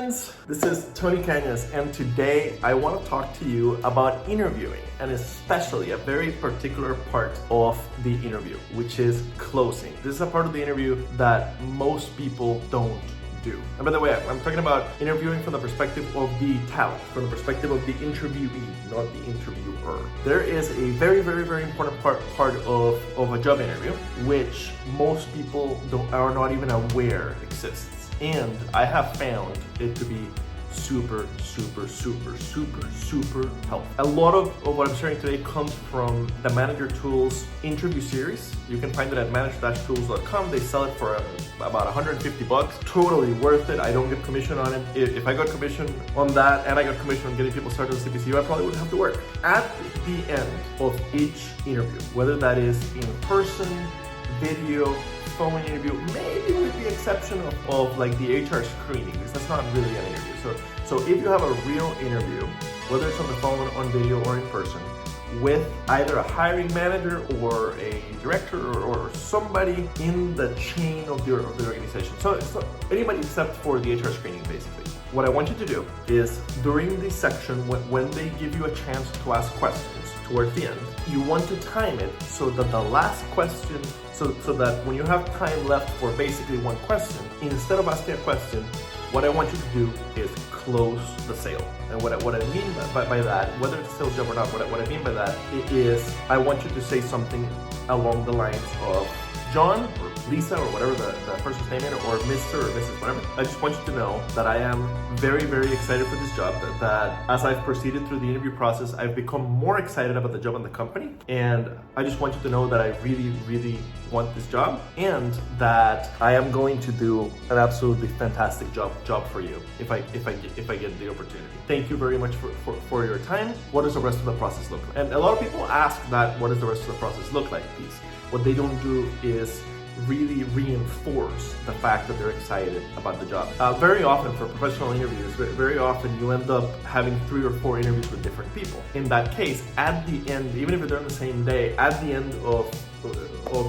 friends, this is Tony Cañas, and today I want to talk to you about interviewing, and especially a very particular part of the interview, which is closing. This is a part of the interview that most people don't do. And by the way, I'm talking about interviewing from the perspective of the talent, from the perspective of the interviewee, not the interviewer. There is a very important part of a job interview, which most people are not even aware exists. And I have found it to be super helpful. A lot of what I'm sharing today comes from the Manager Tools interview series. You can find it at manage-tools.com. They sell it for about $150. Totally worth it. I don't get commission on it. If I got commission on that and I got commission on getting people started on CPCU, I probably wouldn't have to work. At the end of each interview, whether that is in person, video, phone interview, maybe with the exception of like the HR screening, because that's not really an interview. So if you have a real interview, whether it's on the phone, on video, or in person, with either a hiring manager or a director or somebody in the chain of the organization, so anybody except for the HR screening, basically. What I want you to do is during this section, when they give you a chance to ask questions towards the end, you want to time it so that the last question, so that when you have time left for basically one question, instead of asking a question, what I want you to do is close the sale. And what I mean by that, whether it's a sales job or not, what I mean by that is I want you to say something along the lines of John or Lisa or whatever the person's name is, or Mr. or Mrs. whatever. I just want you to know that I am very excited for this job, that as I've proceeded through the interview process, I've become more excited about the job and the company. And I just want you to know that I really want this job, and that I am going to do an absolutely fantastic job for you if I get the opportunity. Thank you very much for your time. What does the rest of the process look like? And a lot of people ask that, what does the rest of the process look like, please? What they don't do is really reinforce the fact that they're excited about the job. Very often for professional interviews, very often you end up having 3 or 4 interviews with different people. In that case, at the end, even if they're on the same day, at the end of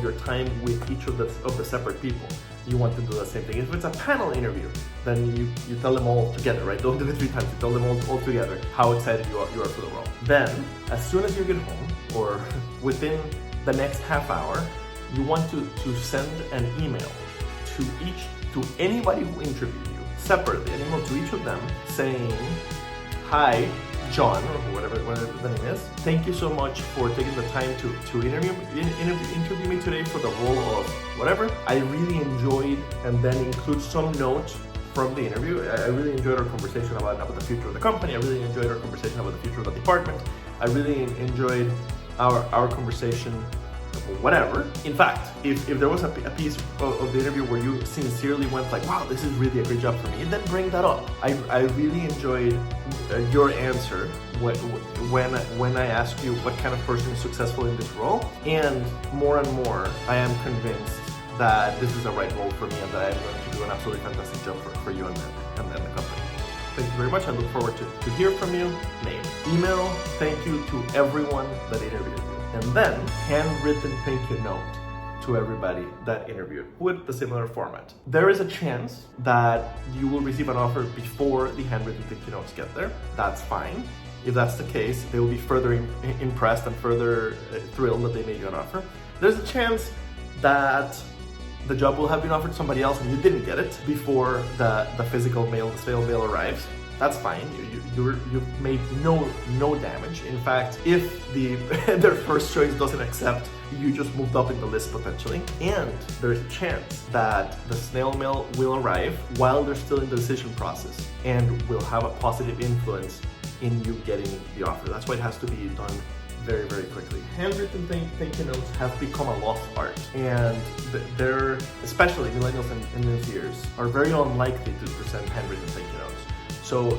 your time with each of the separate people, you want to do the same thing. If it's a panel interview, then you tell them all together, right? Don't do it 3 times, you tell them all together how excited you are for the role. Then, as soon as you get home, or within the next half hour, you want to send an email to anybody who interviewed you separately, an email to each of them saying, "Hi, John," or whatever the name is. "Thank you so much for taking the time to interview me today for the role of whatever. I really enjoyed," and then include some notes from the interview. "I really enjoyed our conversation about the future of the company. I really enjoyed our conversation about the future of the department. I really enjoyed our conversation," whatever. In fact, if there was a piece of the interview where you sincerely went like, "Wow, this is really a great job for me," then bring that up. I really enjoyed your answer when I asked you what kind of person is successful in this role, and more, I am convinced that this is the right role for me, and that I am going to do an absolutely fantastic job for you and the company. Thank you very much. I look forward to hear from you. Name, email, thank you to everyone that interviewed you. And then handwritten thank you note to everybody that interviewed with the similar format. There is a chance that you will receive an offer before the handwritten thank you notes get there. That's fine. If that's the case, they will be further impressed and further thrilled that they made you an offer. There's a chance that the job will have been offered to somebody else and you didn't get it before the physical mail, the snail mail arrives. That's fine. You've made no damage. In fact, if their first choice doesn't accept, you just moved up in the list potentially. And there's a chance that the snail mail will arrive while they're still in the decision process and will have a positive influence in you getting the offer. That's why it has to be done very quickly. Handwritten thank you notes have become a lost art, and they're, especially millennials and these years, are very unlikely to send handwritten thank you notes. So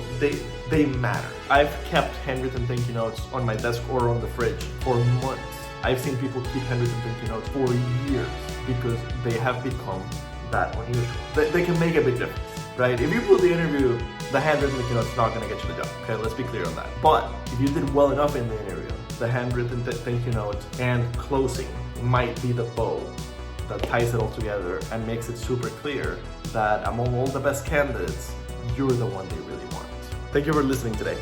they matter. I've kept handwritten thank you notes on my desk or on the fridge for months. I've seen people keep handwritten thank you notes for years because they have become that unusual. They can make a big difference, right? If you put the interview, the handwritten thank you note's not gonna get you the job. Okay, let's be clear on that. But if you did well enough in the interview, the handwritten thank you note and closing might be the bow that ties it all together and makes it super clear that among all the best candidates, you're the one they really want. Thank you for listening today.